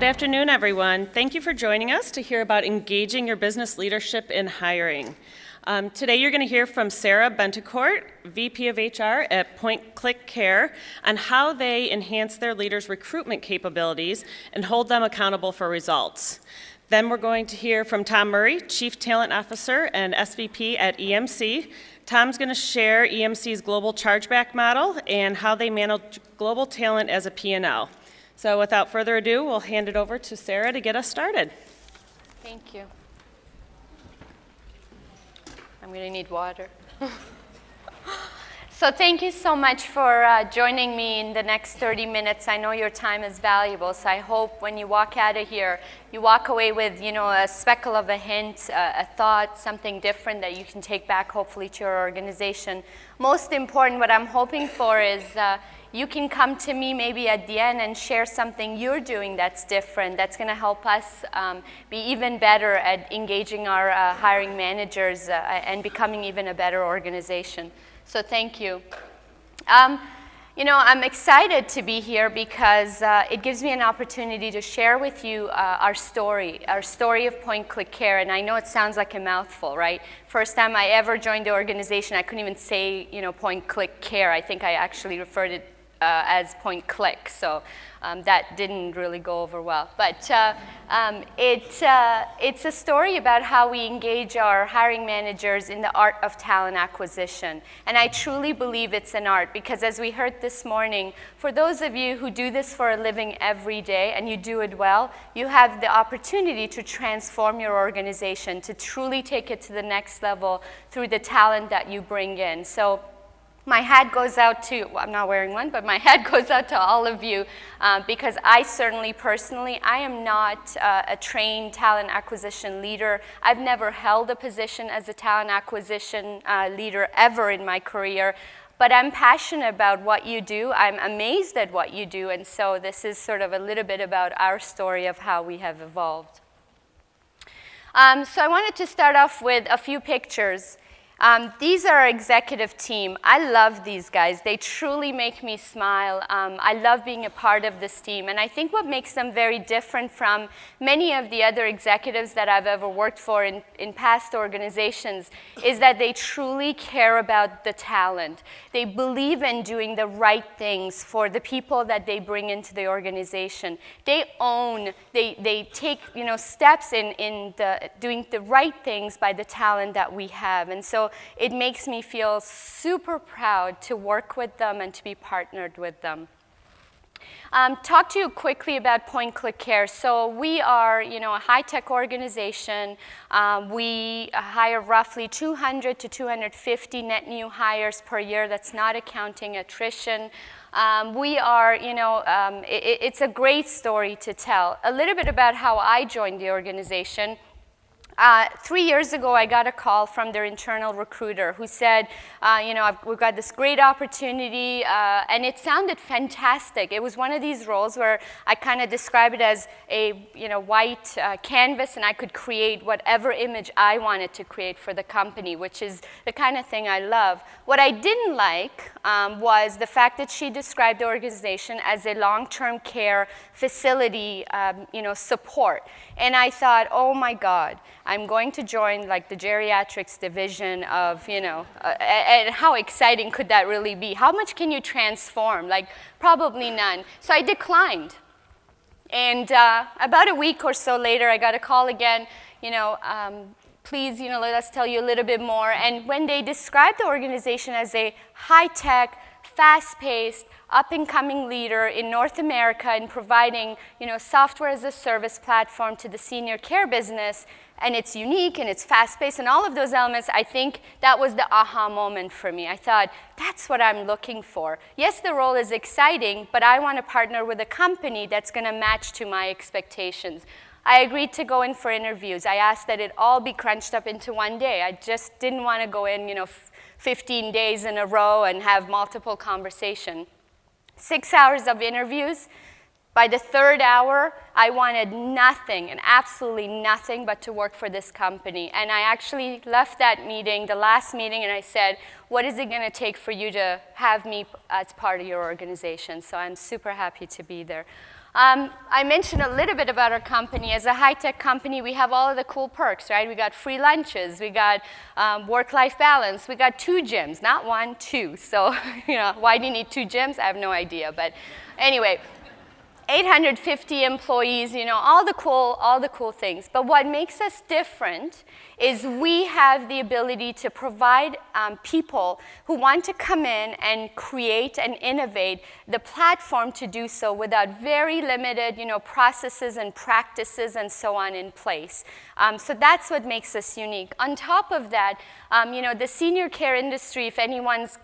Good afternoon, everyone. Thank you for joining us to hear about engaging your business leadership in hiring. Today you're going to hear from Sarah Bentecourt, VP of HR at Point Click Care, on how they enhance their leaders' recruitment capabilities and hold them accountable for results. Then we're going to hear from Tom Murray, Chief Talent Officer and SVP at EMC. Tom's going to share EMC's global chargeback model and how they manage global talent as a P&L. So without further ado, we'll hand it over to Sarah to get us started. Thank you. I'm going to need water. So thank you so much for joining me in the next 30 minutes. I know your time is valuable, so I hope when you walk out of here, you walk away with, a speckle of a hint, a thought, something different that you can take back, hopefully, to your organization. Most important, what I'm hoping for is you can come to me maybe at the end and share something you're doing that's different, that's going to help us be even better at engaging our hiring managers and becoming even a better organization. So thank you. I'm excited to be here because it gives me an opportunity to share with you our story of Point Click Care. And I know it sounds like a mouthful, right? First time I ever joined the organization, I couldn't even say, Point Click Care. I think I actually referred it as Point Click, so that didn't really go over well. But it's a story about how we engage our hiring managers in the art of talent acquisition. And I truly believe it's an art because, as we heard this morning, for those of you who do this for a living every day and you do it well, you have the opportunity to transform your organization, to truly take it to the next level through the talent that you bring in. So my hat goes out to, well, I'm not wearing one, but my hat goes out to all of you because I certainly personally, I am not a trained talent acquisition leader. I've never held a position as a talent acquisition leader ever in my career, but I'm passionate about what you do. I'm amazed at what you do, and so this is sort of a little bit about our story of how we have evolved. So I wanted to start off with a few pictures. These are our executive team. I love these guys. They truly make me smile. I love being a part of this team. And I think what makes them very different from many of the other executives that I've ever worked for in past organizations is that they truly care about the talent. They believe in doing the right things for the people that they bring into the organization. They take steps in doing the right things by the talent that we have. And so it makes me feel super proud to work with them and to be partnered with them. Talk to you quickly about Point Click Care. So we are, a high-tech organization. We hire roughly 200 to 250 net new hires per year. That's not accounting attrition. We are, it's a great story to tell. A little bit about how I joined the organization. 3 years ago, I got a call from their internal recruiter who said, we've got this great opportunity, and it sounded fantastic. It was one of these roles where I kind of describe it as a white canvas, and I could create whatever image I wanted to create for the company, which is the kind of thing I love. What I didn't like was the fact that she described the organization as a long-term care facility, support. And I thought, oh my God, I'm going to join like the geriatrics division of, and how exciting could that really be? How much can you transform? Like, probably none. So I declined. And about a week or so later, I got a call again, please, let us tell you a little bit more. And when they described the organization as a high-tech, fast-paced, up-and-coming leader in North America in providing, software as a service platform to the senior care business, and it's unique and it's fast-paced and all of those elements, I think that was the aha moment for me. I thought, that's what I'm looking for. Yes, the role is exciting, but I want to partner with a company that's going to match to my expectations. I agreed to go in for interviews. I asked that it all be crunched up into one day. I just didn't want to go in, 15 days in a row and have multiple conversations. 6 hours of interviews. By the third hour, I wanted nothing, and absolutely nothing, but to work for this company. And I actually left that meeting, the last meeting, and I said, what is it going to take for you to have me as part of your organization? So I'm super happy to be there. I mentioned a little bit about our company. As a high-tech company, we have all of the cool perks, right? We got free lunches, we got work-life balance, we got 2 gyms, not 1, 2. So, why do you need 2 gyms? I have no idea, but anyway. 850 employees, all the cool things. But what makes us different is we have the ability to provide people who want to come in and create and innovate the platform to do so without very limited, processes and practices and so on in place. So that's what makes us unique. On top of that, the senior care industry, if anyone's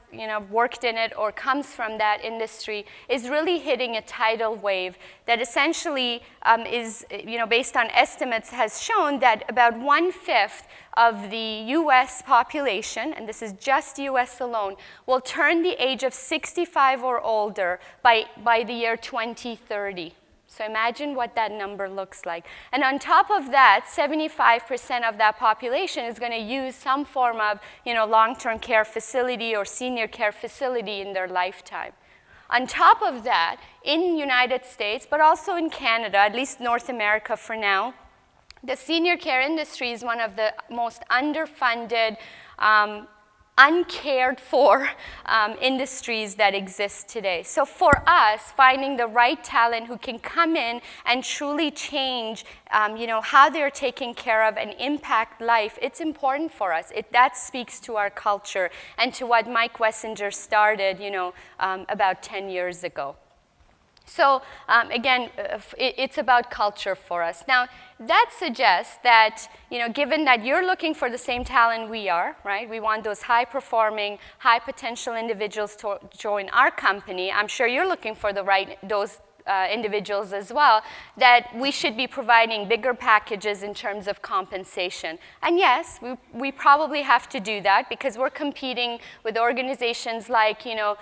worked in it or comes from that industry, is really hitting a tidal wave that essentially is, based on estimates, has shown that about 1/5 of the US population, and this is just US alone, will turn the age of 65 or older by the year 2030. So imagine what that number looks like. And on top of that, 75% of that population is going to use some form of long-term care facility or senior care facility in their lifetime. On top of that, in the United States, but also in Canada, at least North America for now, the senior care industry is one of the most underfunded, uncared for industries that exist today. So for us, finding the right talent who can come in and truly change how they're taken care of and impact life, it's important for us. That speaks to our culture and to what Mike Wessinger started about 10 years ago. So again, it's about culture for us. Now, that suggests that, given that you're looking for the same talent we are, right? We want those high-performing, high-potential individuals to join our company. I'm sure you're looking for those individuals as well, that we should be providing bigger packages in terms of compensation. And yes, we probably have to do that because we're competing with organizations like, the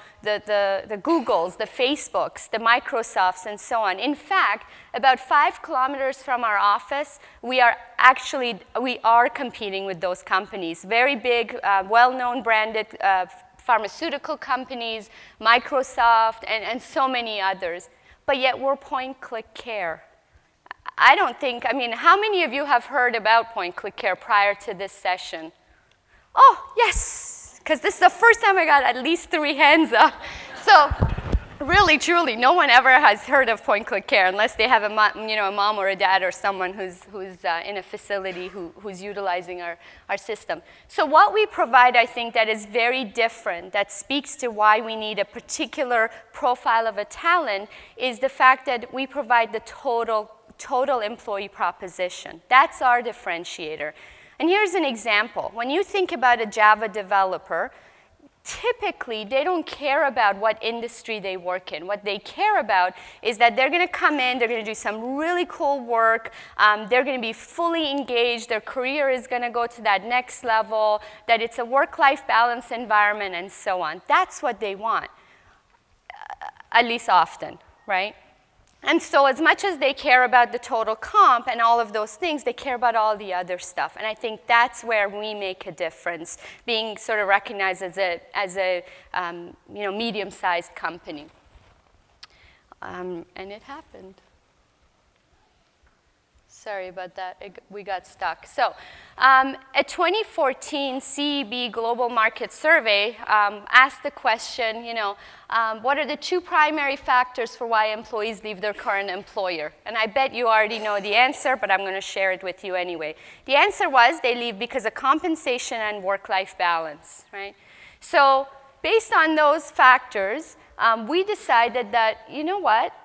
Googles, the Facebooks, the Microsofts, and so on. In fact, about 5 kilometers from our office, we are competing with those companies. Very big, well-known branded pharmaceutical companies, Microsoft, and so many others. But yet we're point-click care. How many of you have heard about point-click care prior to this session? Oh, yes, because this is the first time I got at least 3 hands up. So really, truly, no one ever has heard of point-click care unless they have a mom or a dad or someone who's in a facility who's utilizing our system. So what we provide, I think, that is very different, that speaks to why we need a particular profile of a talent, is the fact that we provide the total employee proposition. That's our differentiator. And here's an example. When you think about a Java developer, typically, they don't care about what industry they work in. What they care about is that they're going to come in, they're going to do some really cool work, they're going to be fully engaged, their career is going to go to that next level, that it's a work-life balance environment, and so on. That's what they want, at least often, right? And so as much as they care about the total comp and all of those things, they care about all the other stuff. And I think that's where we make a difference, being sort of recognized as a medium-sized company. And it happened. Sorry about that, we got stuck. So a 2014 CEB Global Market Survey asked the question, what are the 2 primary factors for why employees leave their current employer? And I bet you already know the answer, but I'm going to share it with you anyway. The answer was they leave because of compensation and work-life balance, right? So based on those factors, we decided that,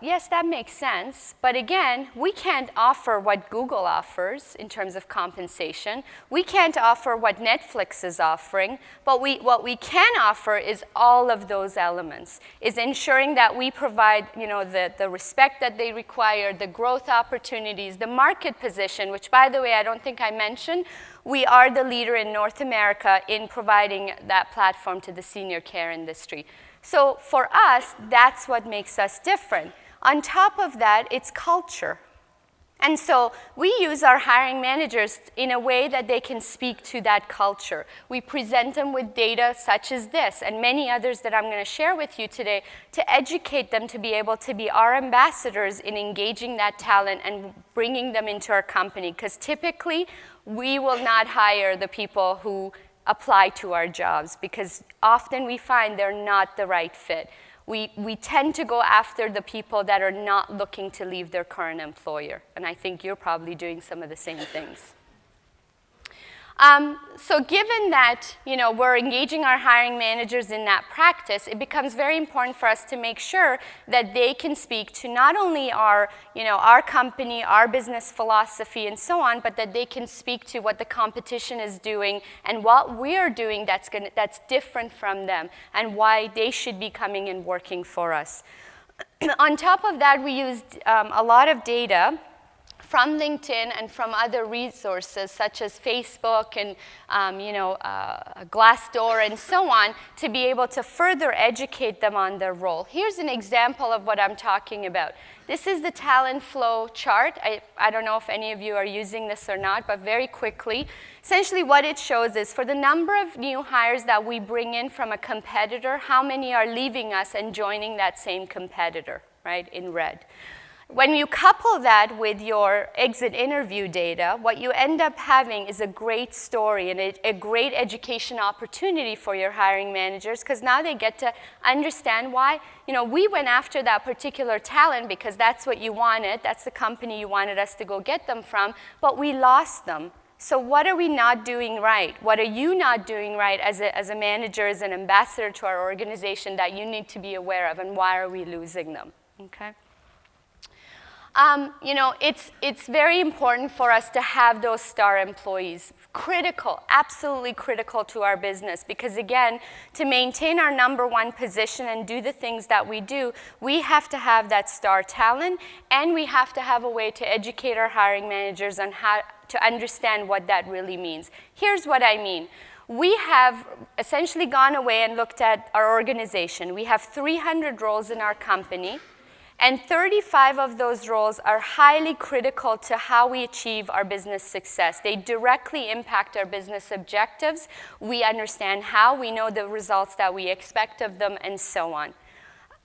yes, that makes sense, but again, we can't offer what Google offers in terms of compensation. We can't offer what Netflix is offering, but what we can offer is all of those elements, is ensuring that we provide, the respect that they require, the growth opportunities, the market position, which, by the way, I don't think I mentioned. We are the leader in North America in providing that platform to the senior care industry. So for us, that's what makes us different. On top of that, it's culture. And so we use our hiring managers in a way that they can speak to that culture. We present them with data such as this and many others that I'm going to share with you today to educate them to be able to be our ambassadors in engaging that talent and bringing them into our company. Because typically, we will not hire the people who apply to our jobs because often we find they're not the right fit. We tend to go after the people that are not looking to leave their current employer. And I think you're probably doing some of the same things. So given that we're engaging our hiring managers in that practice, it becomes very important for us to make sure that they can speak to not only our company, our business philosophy, and so on, but that they can speak to what the competition is doing and what we're doing that's different from them and why they should be coming and working for us. On top of that, we used a lot of data from LinkedIn and from other resources such as Facebook and Glassdoor and so on to be able to further educate them on their role. Here's an example of what I'm talking about. This is the talent flow chart. I don't know if any of you are using this or not, but very quickly, essentially what it shows is for the number of new hires that we bring in from a competitor, how many are leaving us and joining that same competitor, right, in red. When you couple that with your exit interview data, what you end up having is a great story and a great education opportunity for your hiring managers because now they get to understand why, we went after that particular talent because that's what you wanted, that's the company you wanted us to go get them from, but we lost them. So what are we not doing right? What are you not doing right as a manager, as an ambassador to our organization that you need to be aware of, and why are we losing them? Okay. It's very important for us to have those star employees. Critical, absolutely critical to our business because, again, to maintain our #1 position and do the things that we do, we have to have that star talent and we have to have a way to educate our hiring managers on how to understand what that really means. Here's what I mean. We have essentially gone away and looked at our organization. We have 300 roles in our company. And 35 of those roles are highly critical to how we achieve our business success. They directly impact our business objectives. We understand how, we know the results that we expect of them, and so on.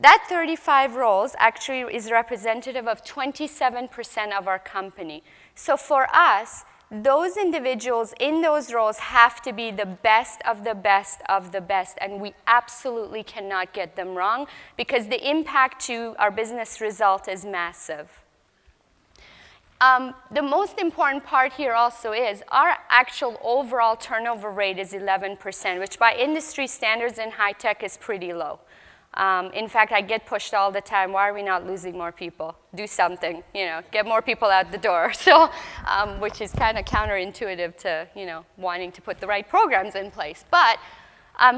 That 35 roles actually is representative of 27% of our company. So for us, those individuals in those roles have to be the best of the best of the best, and we absolutely cannot get them wrong because the impact to our business result is massive. The most important part here also is our actual overall turnover rate is 11%, which by industry standards in high tech is pretty low. In fact, I get pushed all the time, why are we not losing more people? Do something, get more people out the door. So, which is kind of counterintuitive to, wanting to put the right programs in place. But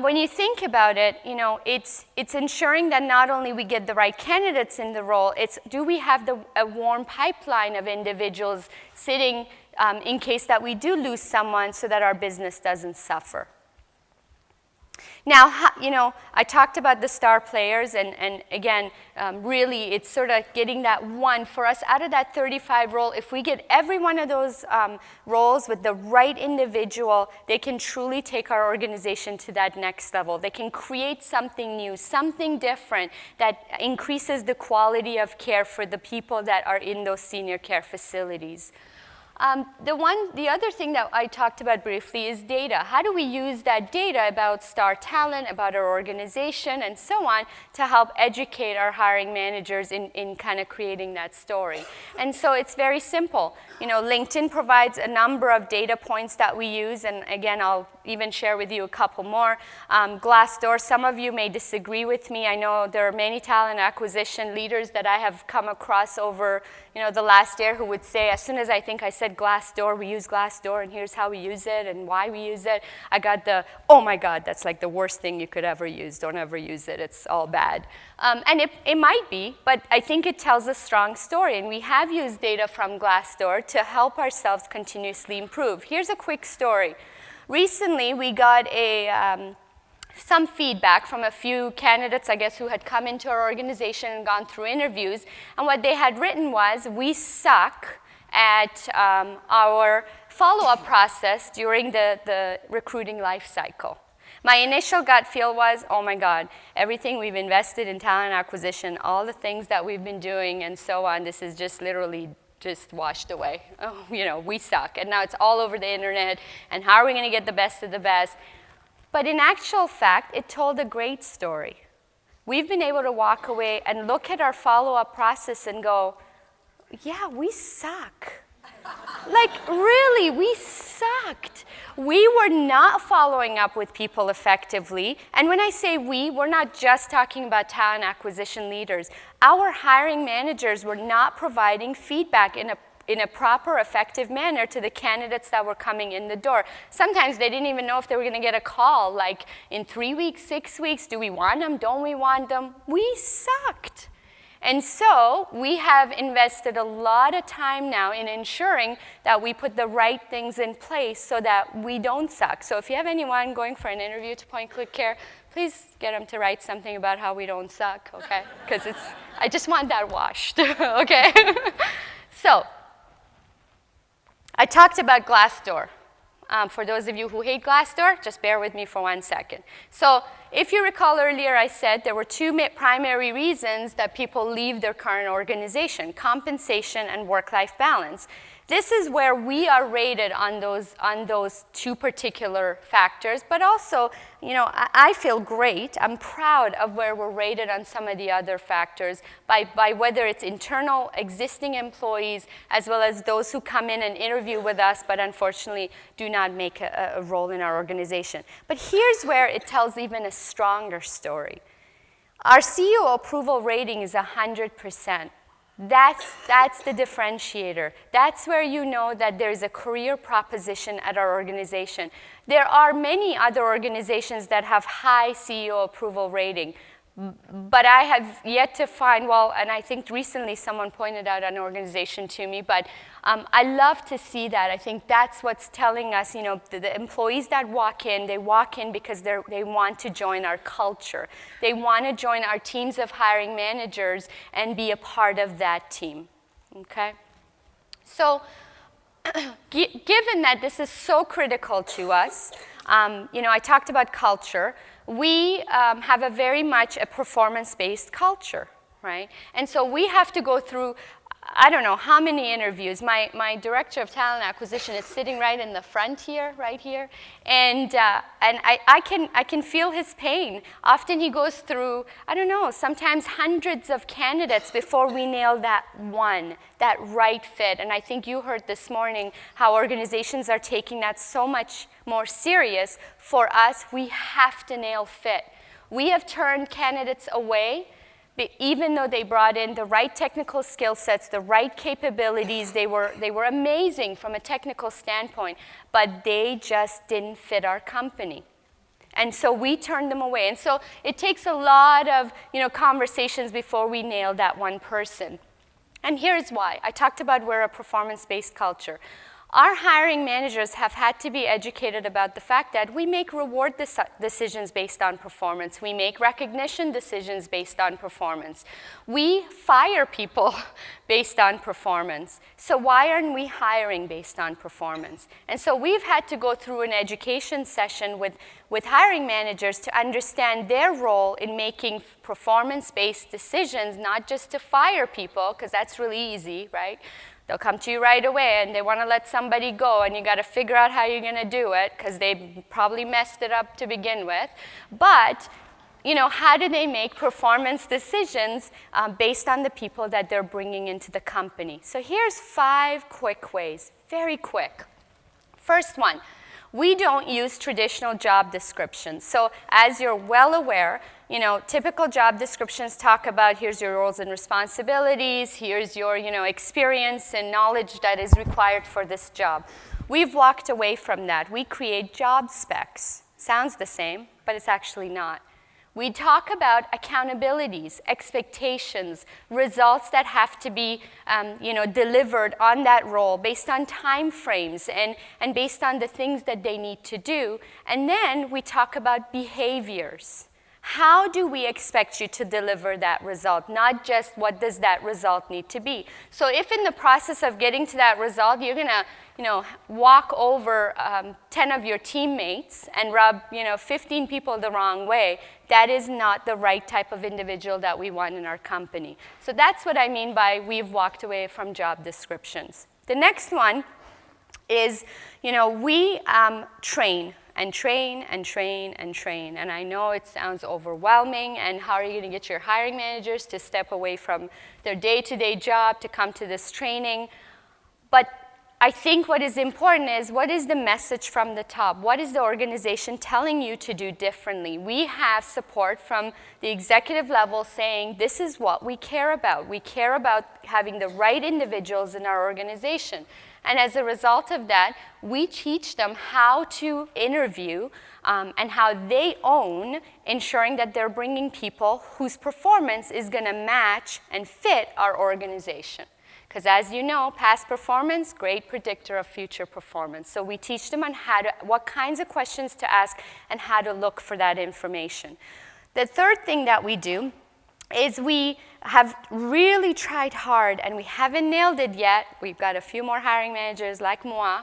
when you think about it, it's ensuring that not only we get the right candidates in the role, it's do we have a warm pipeline of individuals sitting in case that we do lose someone so that our business doesn't suffer. Now, I talked about the star players, and again, really, it's sort of getting that one. For us, out of that 35 role, if we get every one of those roles with the right individual, they can truly take our organization to that next level. They can create something new, something different that increases the quality of care for the people that are in those senior care facilities. The other thing that I talked about briefly is data. How do we use that data about star talent, about our organization, and so on to help educate our hiring managers in kind of creating that story? And so it's very simple. LinkedIn provides a number of data points that we use, and again, I'll even share with you a couple more. Glassdoor, some of you may disagree with me. I know there are many talent acquisition leaders that I have come across over the last year who would say, as soon as I think I said Glassdoor, we use Glassdoor, and here's how we use it and why we use it, I got the, oh my God, that's like the worst thing you could ever use. Don't ever use it. It's all bad. And it might be, but I think it tells a strong story. And we have used data from Glassdoor to help ourselves continuously improve. Here's a quick story. Recently, we got some feedback from a few candidates, I guess, who had come into our organization and gone through interviews. And what they had written was, we suck at our follow-up process during the recruiting life cycle. My initial gut feel was, oh my God, everything we've invested in talent acquisition, all the things that we've been doing and so on, this is just literally just washed away. Oh, you know, we suck. And now it's all over the internet, and how are we going to get the best of the best? But in actual fact, it told a great story. We've been able to walk away and look at our follow-up process and go, yeah, we suck. Like, really, we sucked. We were not following up with people effectively. And when I say we, we're not just talking about talent acquisition leaders. Our hiring managers were not providing feedback in a proper, effective manner to the candidates that were coming in the door. Sometimes they didn't even know if they were going to get a call, like in 3 weeks, 6 weeks, do we want them, don't we want them? We sucked. And so we have invested a lot of time now in ensuring that we put the right things in place so that we don't suck. So if you have anyone going for an interview to Point Click Care, please get them to write something about how we don't suck, okay? Because I just want that washed, okay? So I talked about Glassdoor. For those of you who hate Glassdoor, just bear with me for 1 second. So if you recall earlier, I said there were two primary reasons that people leave their current organization: compensation and work-life balance. This is where we are rated on those two particular factors, but also, you know, I feel great. I'm proud of where we're rated on some of the other factors by whether it's internal existing employees as well as those who come in and interview with us but unfortunately do not make a role in our organization. But here's where it tells even a stronger story. Our CEO approval rating is 100%. That's the differentiator. That's where you know that there's a career proposition at our organization. There are many other organizations that have high CEO approval rating, but I have yet to find, well, and I think recently someone pointed out an organization to me, but I love to see that. I think that's what's telling us, you know, the employees that walk in, they walk in because they want to join our culture. They want to join our teams of hiring managers and be a part of that team, okay? So given that this is so critical to us, you know, I talked about culture. We have a very much a performance-based culture, right? And so we have to go through, I don't know how many interviews. My director of talent acquisition is sitting right in the front here, right here, and I can feel his pain. Often he goes through, I don't know, sometimes hundreds of candidates before we nail that one, that right fit. And I think you heard this morning how organizations are taking that so much more serious. For us, we have to nail fit. We have turned candidates away even though they brought in the right technical skill sets, the right capabilities. They were amazing from a technical standpoint, but they just didn't fit our company. And so we turned them away. And so it takes a lot of, you know, conversations before we nail that one person. And here's why. I talked about we're a performance-based culture. Our hiring managers have had to be educated about the fact that we make reward decisions based on performance. We make recognition decisions based on performance. We fire people based on performance. So why aren't we hiring based on performance? And so we've had to go through an education session with hiring managers to understand their role in making performance-based decisions, not just to fire people, because that's really easy, right? They'll come to you right away and they want to let somebody go, and you got to figure out how you're going to do it because they probably messed it up to begin with. But, you know, how do they make performance decisions based on the people that they're bringing into the company? So here's 5 quick ways, very quick. First one, we don't use traditional job descriptions. So as you're well aware, you know, typical job descriptions talk about here's your roles and responsibilities, here's your, you know, experience and knowledge that is required for this job. We've walked away from that. We create job specs. Sounds the same, but it's actually not. We talk about accountabilities, expectations, results that have to be you know, delivered on that role based on time frames and based on the things that they need to do. And then we talk about behaviors. how do we expect you to deliver that result, not just what does that result need to be. So if in the process of getting to that result, you're going to walk over 10 of your teammates and rub 15 people the wrong way, that is not the right type of individual that we want in our company. So that's what I mean by we've walked away from job descriptions. The next one is, we train and train and train and train. And I know it sounds overwhelming, and how are you going to get your hiring managers to step away from their day-to-day job to come to this training? But I think what is important is, what is the message from the top? What is the organization telling you to do differently? We have support from the executive level saying, this is what we care about. We care about having the right individuals in our organization. And as a result of that, we teach them how to interview and how they own ensuring that they're bringing people whose performance is going to match and fit our organization. Because as you know, past performance, great predictor of future performance. So we teach them on what kinds of questions to ask and how to look for that information. The third thing that we do is we have really tried hard, and we haven't nailed it yet. We've got a few more hiring managers like moi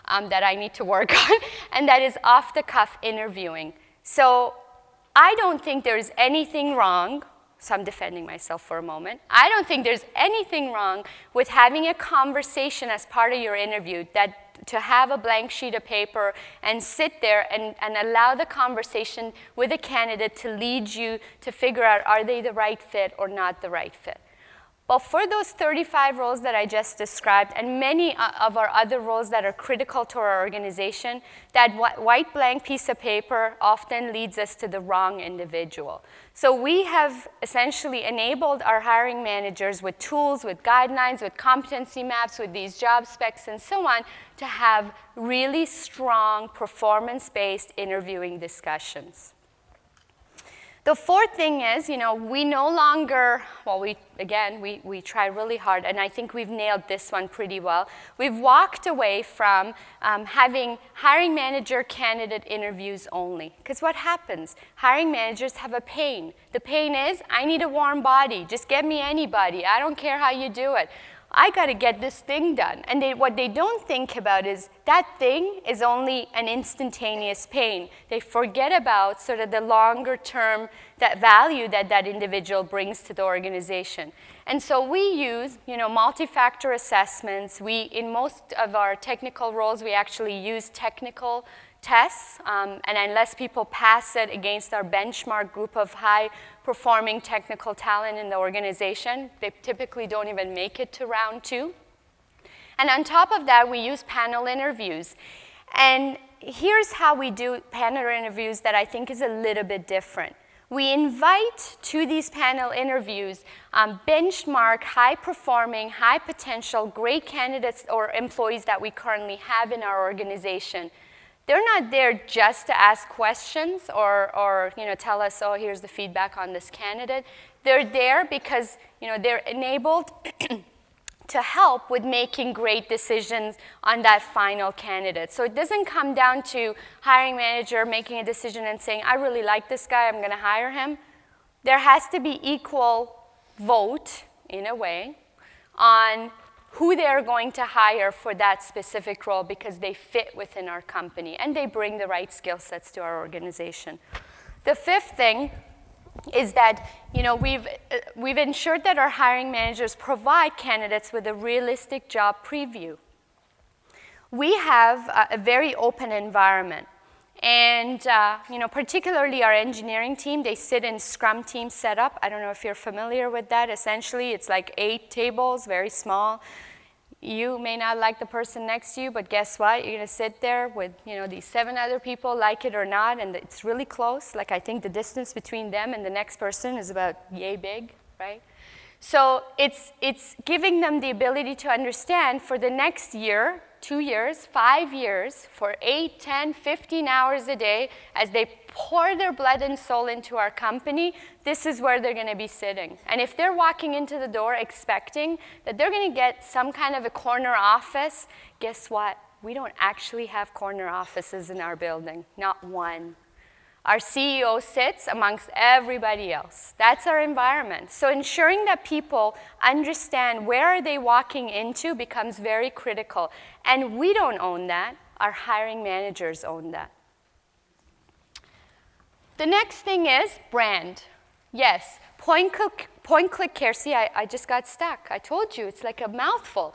that I need to work on, and that is off-the-cuff interviewing. So I don't think there's anything wrong, so I'm defending myself for a moment. I don't think there's anything wrong with having a conversation as part of your interview, to have a blank sheet of paper and sit there and allow the conversation with a candidate to lead you to figure out, are they the right fit or not the right fit? But for those 35 roles that I just described, and many of our other roles that are critical to our organization, that white blank piece of paper often leads us to the wrong individual. So we have essentially enabled our hiring managers with tools, with guidelines, with competency maps, with these job specs and so on, to have really strong performance-based interviewing discussions. The fourth thing is, we no longer, well, we try really hard, and I think we've nailed this one pretty well. We've walked away from having hiring manager candidate interviews only. Because what happens? Hiring managers have a pain. The pain is, I need a warm body. Just get me anybody. I don't care how you do it. I got to get this thing done. And what they don't think about is that thing is only an instantaneous pain. They forget about sort of the longer term value that individual brings to the organization. And so we use multi-factor assessments. In most of our technical roles, we actually use technical tests, and unless people pass it against our benchmark group of high-performing technical talent in the organization, they typically don't even make it to round 2. And on top of that, we use panel interviews. And here's how we do panel interviews that I think is a little bit different. We invite to these panel interviews benchmark high-performing, high-potential, great candidates or employees that we currently have in our organization. They're not there just to ask questions or tell us, oh, here's the feedback on this candidate. They're there because they're enabled to help with making great decisions on that final candidate. So it doesn't come down to hiring manager making a decision and saying, I really like this guy, I'm going to hire him. There has to be equal vote, in a way, on who they're going to hire for that specific role because they fit within our company and they bring the right skill sets to our organization. The fifth thing is that we've ensured that our hiring managers provide candidates with a realistic job preview. We have a very open environment. And particularly our engineering team, they sit in Scrum team setup. I don't know if you're familiar with that. Essentially, it's like 8 tables, very small. You may not like the person next to you, but guess what? You're going to sit there with these 7 other people, like it or not, and it's really close. Like I think the distance between them and the next person is about yay big, right? So it's giving them the ability to understand for the next year, 2 years, 5 years, for 8, 10, 15 hours a day, as they pour their blood and soul into our company, this is where they're going to be sitting. And if they're walking into the door expecting that they're going to get some kind of a corner office, guess what? We don't actually have corner offices in our building, not one. Our CEO sits amongst everybody else. That's our environment. So ensuring that people understand where are they walking into becomes very critical. And we don't own that. Our hiring managers own that. The next thing is brand. Yes, Point Click Care. See, I just got stuck. I told you, it's like a mouthful.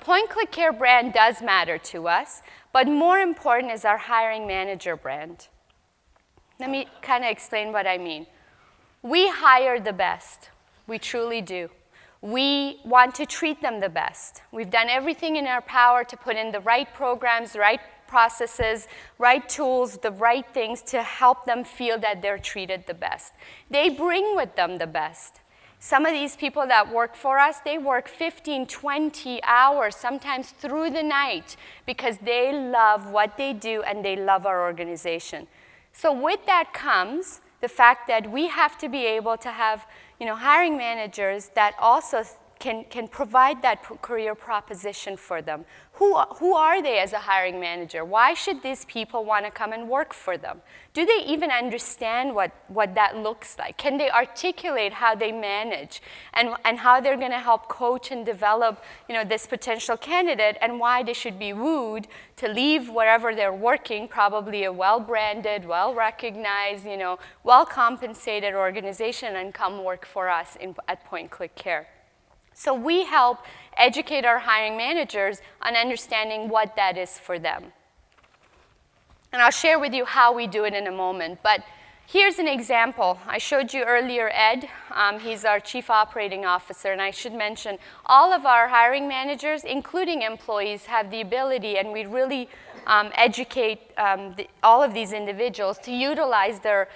Point Click Care brand does matter to us, but more important is our hiring manager brand. Let me kind of explain what I mean. We hire the best. We truly do. We want to treat them the best. We've done everything in our power to put in the right programs, right processes, right tools, the right things to help them feel that they're treated the best. They bring with them the best. Some of these people that work for us, they work 15, 20 hours, sometimes through the night, because they love what they do and they love our organization. So with that comes the fact that we have to be able to have, hiring managers that also can provide that career proposition for them. Who are they as a hiring manager? Why should these people want to come and work for them? Do they even understand what that looks like? Can they articulate how they manage and how they're going to help coach and develop this potential candidate and why they should be wooed to leave wherever they're working, probably a well-branded, well-recognized, well-compensated organization and come work for us at Point Click Care. So we help educate our hiring managers on understanding what that is for them. And I'll share with you how we do it in a moment. But here's an example. I showed you earlier Ed. He's our Chief Operating Officer. And I should mention, all of our hiring managers, including employees, have the ability, and we really educate all of these individuals to utilize their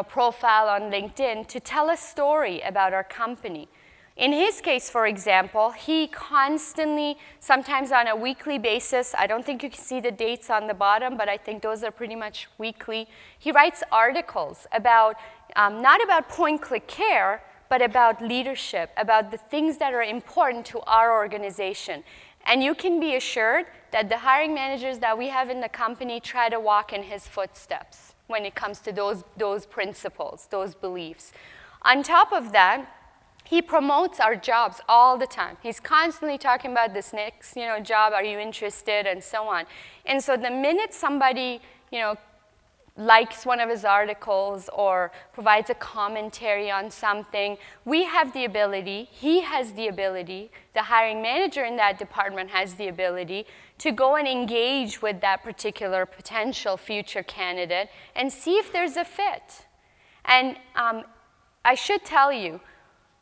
profile on LinkedIn to tell a story about our company. In his case, for example, he constantly, sometimes on a weekly basis, I don't think you can see the dates on the bottom, but I think those are pretty much weekly, he writes articles about, not about Point Click Care, but about leadership, about the things that are important to our organization. And you can be assured that the hiring managers that we have in the company try to walk in his footsteps when it comes to those principles, those beliefs. On top of that, he promotes our jobs all the time. He's constantly talking about this next, job, are you interested, and so on. And so the minute somebody, likes one of his articles or provides a commentary on something, we have the ability, he has the ability, the hiring manager in that department has the ability to go and engage with that particular potential future candidate and see if there's a fit. And I should tell you,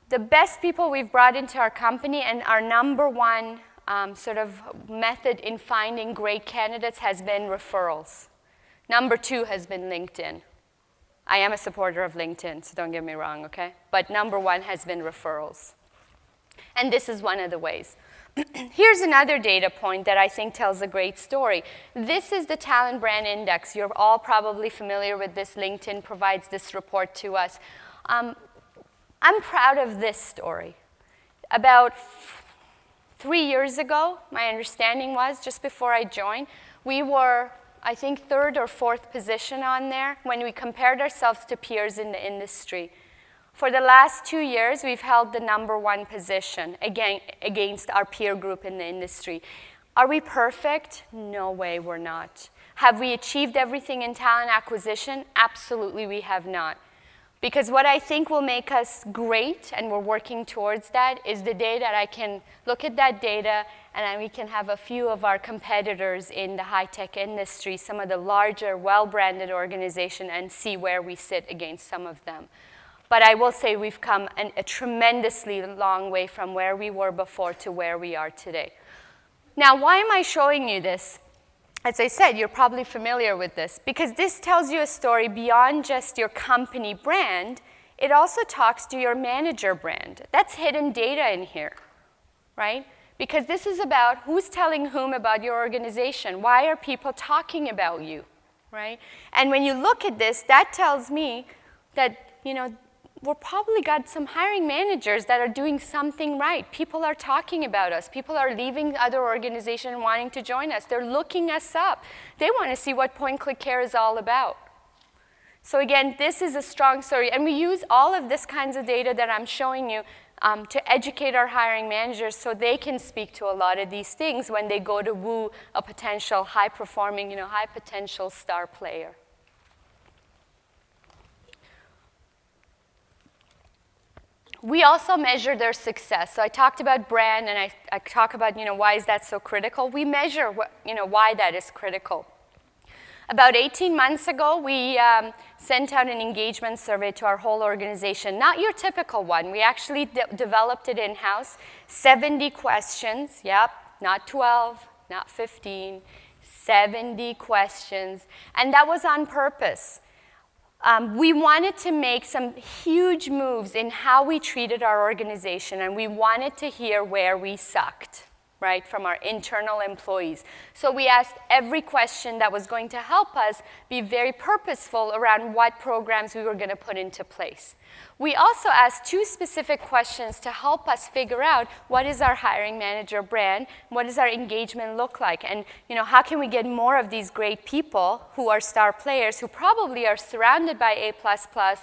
the best people we've brought into our company and our number one sort of method in finding great candidates has been referrals. Number two has been LinkedIn. I am a supporter of LinkedIn, so don't get me wrong, okay? But number one has been referrals. And this is one of the ways. Here's another data point that I think tells a great story. This is the Talent Brand Index. You're all probably familiar with this. LinkedIn provides this report to us. I'm proud of this story. About 3 years ago, my understanding was, just before I joined, we were, I think, third or fourth position on there when we compared ourselves to peers in the industry. For the last 2 years, we've held the number one position against our peer group in the industry. Are we perfect? No way, we're not. Have we achieved everything in talent acquisition? Absolutely, we have not. Because what I think will make us great, and we're working towards that, is the day that I can look at that data and then we can have a few of our competitors in the high-tech industry, some of the larger, well-branded organizations, and see where we sit against some of them. But I will say we've come a tremendously long way from where we were before to where we are today. Now, why am I showing you this? As I said, you're probably familiar with this, because this tells you a story beyond just your company brand. It also talks to your manager brand. That's hidden data in here, right? Because this is about who's telling whom about your organization. Why are people talking about you, right? And when you look at this, that tells me that, we've probably got some hiring managers that are doing something right. People are talking about us. People are leaving other organizations and wanting to join us. They're looking us up. They want to see what Point Click Care is all about. So again, this is a strong story, and we use all of this kinds of data that I'm showing you to educate our hiring managers so they can speak to a lot of these things when they go to woo a potential high-performing, high-potential star player. We also measure their success. So I talked about brand, and I talk about, why is that so critical? We measure, why that is critical. About 18 months ago, we sent out an engagement survey to our whole organization. Not your typical one. We actually developed it in-house. 70 questions, yep, not 12, not 15, 70 questions. And that was on purpose. We wanted to make some huge moves in how we treated our organization, and we wanted to hear where we sucked, right, from our internal employees. So we asked every question that was going to help us be very purposeful around what programs we were going to put into place. We also asked 2 specific questions to help us figure out what is our hiring manager brand, what does our engagement look like, and how can we get more of these great people who are star players, who probably are surrounded by A++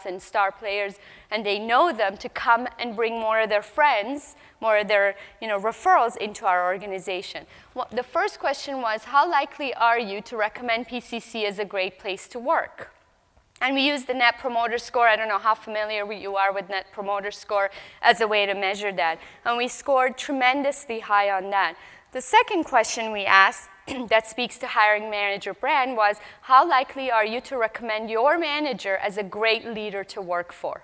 and star players, and they know them, to come and bring more of their friends, more of their referrals into our organization. Well, the first question was, how likely are you to recommend PCC as a great place to work? And we used the Net Promoter Score. I don't know how familiar you are with Net Promoter Score as a way to measure that. And we scored tremendously high on that. The second question we asked that speaks to hiring manager brand was, how likely are you to recommend your manager as a great leader to work for?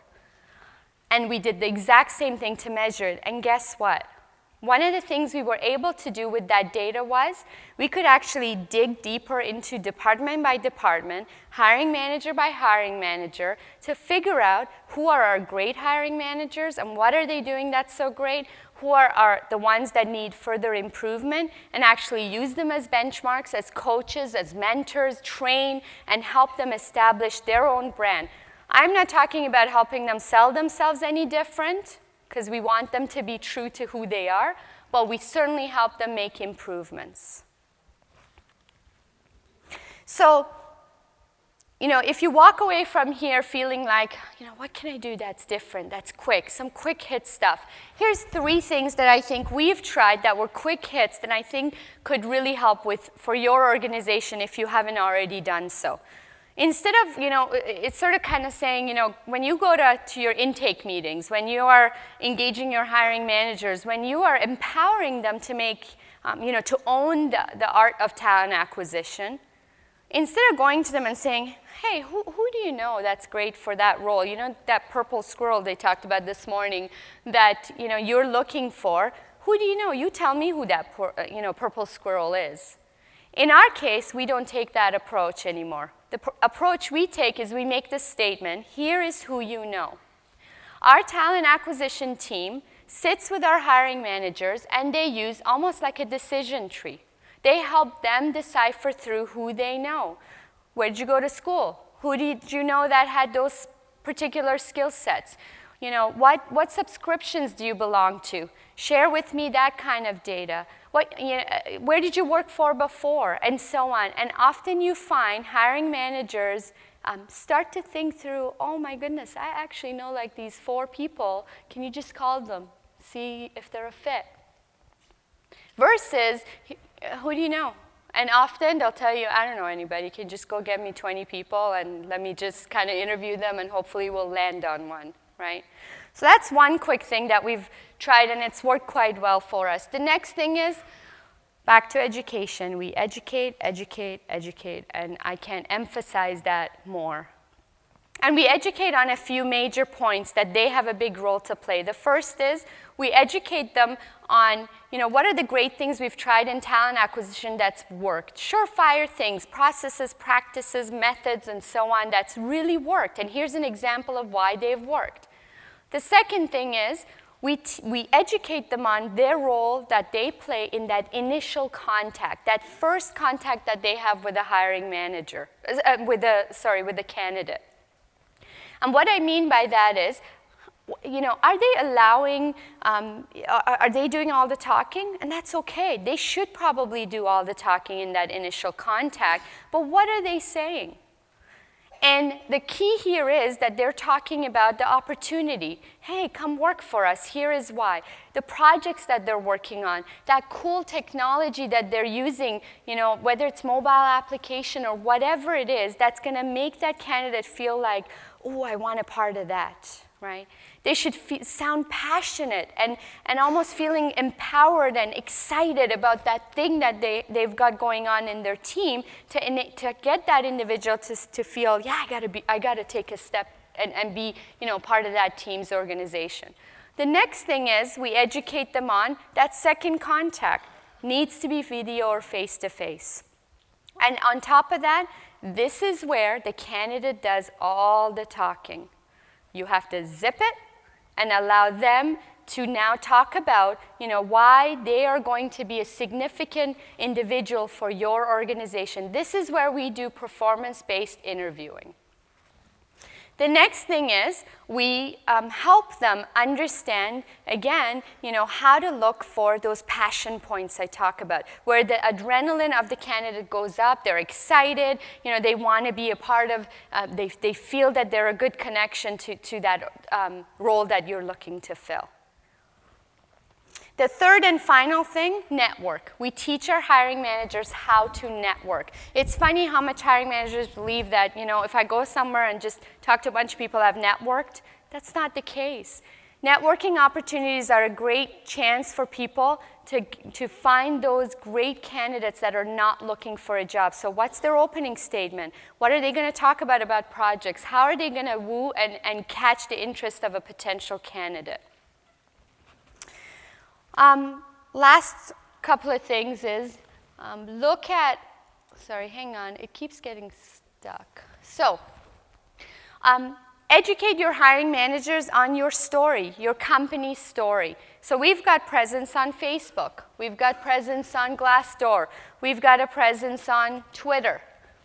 And we did the exact same thing to measure it. And guess what? One of the things we were able to do with that data was we could actually dig deeper into department by department, hiring manager by hiring manager, to figure out who are our great hiring managers and what are they doing that's so great, who are the ones that need further improvement, and actually use them as benchmarks, as coaches, as mentors, train, and help them establish their own brand. I'm not talking about helping them sell themselves any different, because we want them to be true to who they are, but we certainly help them make improvements. So, if you walk away from here feeling like, what can I do that's different, that's quick, some quick hit stuff, here's 3 things that I think we've tried that were quick hits that I think could really help for your organization if you haven't already done so. Instead of, it's sort of kind of saying, when you go to your intake meetings, when you are engaging your hiring managers, when you are empowering them to make, to own the art of talent acquisition, instead of going to them and saying, hey, who do you know that's great for that role? That purple squirrel they talked about this morning that, you're looking for, who do you know? You tell me who that, purple squirrel is. In our case, we don't take that approach anymore. The approach we take is we make this statement, here is who you know. Our talent acquisition team sits with our hiring managers, and they use almost like a decision tree. They help them decipher through who they know. Where did you go to school? Who did you know that had those particular skill sets? What subscriptions do you belong to? Share with me that kind of data. Where did you work for before? And so on. And often you find hiring managers start to think through, oh my goodness, I actually know like these 4 people. Can you just call them, see if they're a fit? Versus, who do you know? And often they'll tell you, I don't know anybody. You can just go get me 20 people and let me just kind of interview them, and hopefully we'll land on one, right? So that's one quick thing that we've tried, and it's worked quite well for us. The next thing is back to education. We educate, educate, educate, and I can't emphasize that more. And we educate on a few major points that they have a big role to play. The first is we educate them on, what are the great things we've tried in talent acquisition that's worked. Surefire things, processes, practices, methods, and so on that's really worked. And here's an example of why they've worked. The second thing is we educate them on their role that they play in that initial contact, that first contact that they have with a hiring manager, with a candidate. And what I mean by that is, are they allowing, are they doing all the talking? And that's okay. They should probably do all the talking in that initial contact, but what are they saying? And the key here is that they're talking about the opportunity. Hey, come work for us. Here is why. The projects that they're working on, that cool technology that they're using, whether it's mobile application or whatever it is, that's going to make that candidate feel like, oh, I want a part of that, right? They should sound passionate and almost feeling empowered and excited about that thing that they've got going on in their team to get that individual to feel, yeah, I gotta take a step and be part of that team's organization. The next thing is we educate them on that second contact needs to be video or face-to-face. And on top of that, this is where the candidate does all the talking. You have to zip it and allow them to now talk about, why they are going to be a significant individual for your organization. This is where we do performance-based interviewing. The next thing is we help them understand, again, how to look for those passion points I talk about, where the adrenaline of the candidate goes up, they're excited, they want to be a part of, they feel that they're a good connection to that role that you're looking to fill. The third and final thing, network. We teach our hiring managers how to network. It's funny how much hiring managers believe that, if I go somewhere and just talk to a bunch of people I've networked, that's not the case. Networking opportunities are a great chance for people to find those great candidates that are not looking for a job. So what's their opening statement? What are they going to talk about projects? How are they going to woo and catch the interest of a potential candidate? Last couple of things is look at, hang on, it keeps getting stuck. So, educate your hiring managers on your story, your company's story. So we've got presence on Facebook. We've got presence on Glassdoor. We've got a presence on Twitter.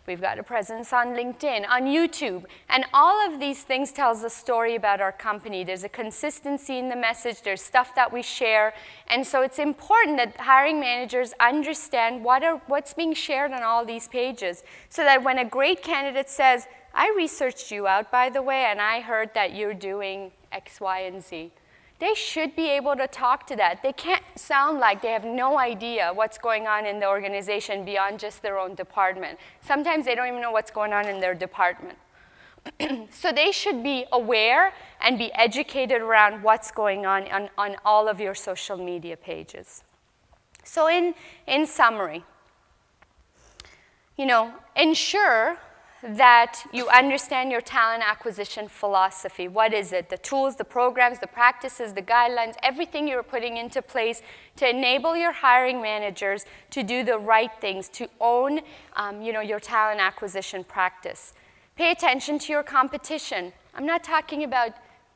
We've got a presence on LinkedIn, on YouTube. And all of these things tells a story about our company. There's a consistency in the message. There's stuff that we share. And so it's important that hiring managers understand what's being shared on all these pages so that when a great candidate says, I researched you out, by the way, and I heard that you're doing X, Y, and Z. They should be able to talk to that. They can't sound like they have no idea what's going on in the organization beyond just their own department. Sometimes they don't even know what's going on in their department. So they should be aware and be educated around what's going on all of your social media pages. So in summary, ensure that you understand your talent acquisition philosophy. What is it? The tools, the programs, the practices, the guidelines, everything you're putting into place to enable your hiring managers to do the right things, to own your talent acquisition practice. Pay attention to your competition. I'm not talking about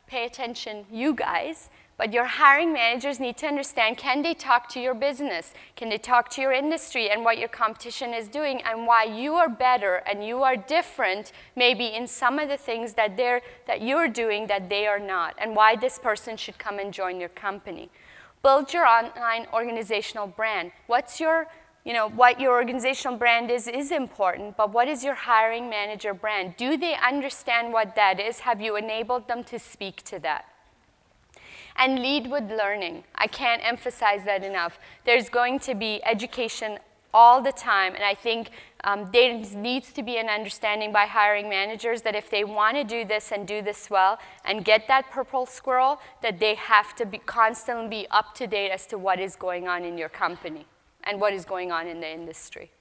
pay attention, you guys, but your hiring managers need to understand, can they talk to your business? Can they talk to your industry and what your competition is doing and why you are better and you are different maybe in some of the things that you're doing that they are not, and why this person should come and join your company. Build your online organizational brand. What your organizational brand is important, but what is your hiring manager brand? Do they understand what that is? Have you enabled them to speak to that? And lead with learning. I can't emphasize that enough. There's going to be education all the time, and I think there needs to be an understanding by hiring managers that if they want to do this and do this well and get that purple squirrel, that they have to constantly be up to date as to what is going on in your company and what is going on in the industry.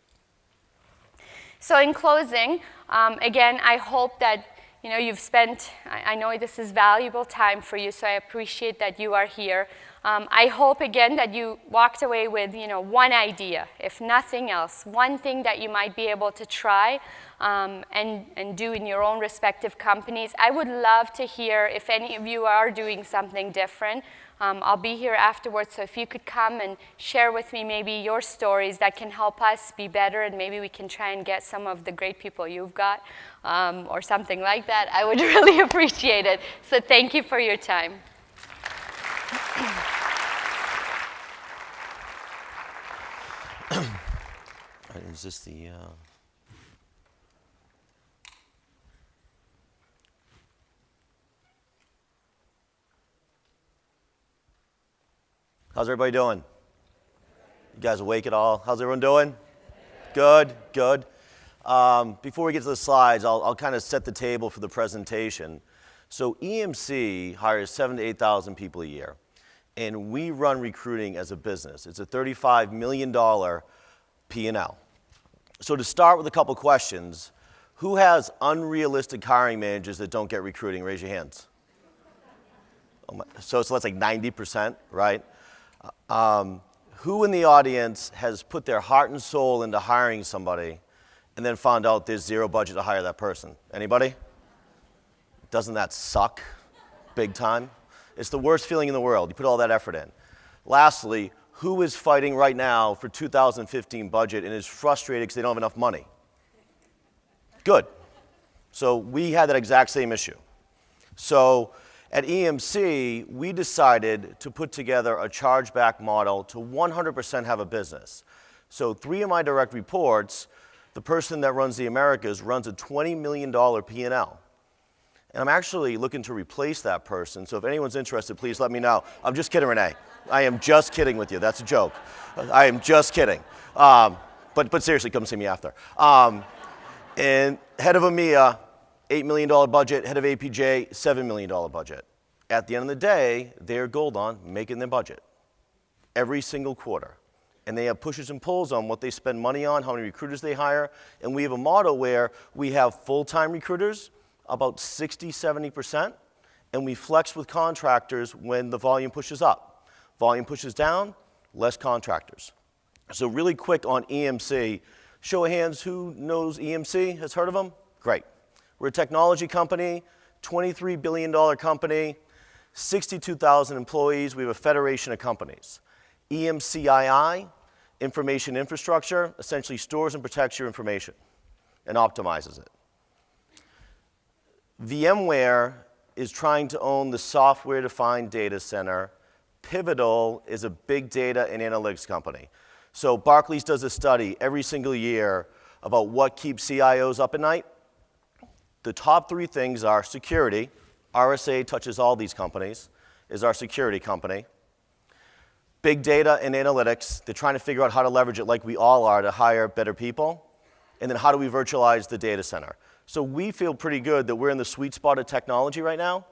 So in closing, again, I hope that you've spent, I know this is valuable time for you, so I appreciate that you are here. I hope, again, that you walked away with, one idea, if nothing else, one thing that you might be able to try and do in your own respective companies. I would love to hear if any of you are doing something different. I'll be here afterwards, so if you could come and share with me maybe your stories that can help us be better, and maybe we can try and get some of the great people you've got or something like that, I would really appreciate it. So thank you for your time. Is this the... How's everybody doing? You guys awake at all? How's everyone doing? Good, good. Before we get to the slides, I'll kind of set the table for the presentation. So EMC hires 7,000 to 8,000 people a year, and we run recruiting as a business. It's a $35 million P&L. So to start with a couple questions, who has unrealistic hiring managers that don't get recruiting? Raise your hands. So that's like 90%, right? Who in the audience has put their heart and soul into hiring somebody and then found out there's zero budget to hire that person? Anybody? Doesn't that suck big time? It's the worst feeling in the world. You put all that effort in. Lastly, who is fighting right now for 2015 budget and is frustrated because they don't have enough money? Good. So we had that exact same issue. So at EMC, we decided to put together a chargeback model to 100% have a business. So 3 of my direct reports, the person that runs the Americas runs a $20 million P&L. And I'm actually looking to replace that person, so if anyone's interested, please let me know. I'm just kidding, Renee. I am just kidding with you. That's a joke. I am just kidding. But seriously, come see me after. And head of EMEA, $8 million budget. Head of APJ, $7 million budget. At the end of the day, they're gold on making their budget every single quarter. And they have pushes and pulls on what they spend money on, how many recruiters they hire. And we have a model where we have full-time recruiters, about 60, 70%, and we flex with contractors when the volume pushes up. Volume pushes down, less contractors. So really quick on EMC, show of hands, who knows EMC, has heard of them? Great. We're a technology company, $23 billion company, 62,000 employees. We have a federation of companies. EMCII, information infrastructure, essentially stores and protects your information and optimizes it. VMware is trying to own the software-defined data center. Pivotal is a big data and analytics company. So Barclays does a study every single year about what keeps CIOs up at night. The top 3 things are security. RSA touches all these companies, is our security company. Big data and analytics, they're trying to figure out how to leverage it like we all are to hire better people. And then how do we virtualize the data center? So we feel pretty good that we're in the sweet spot of technology right now.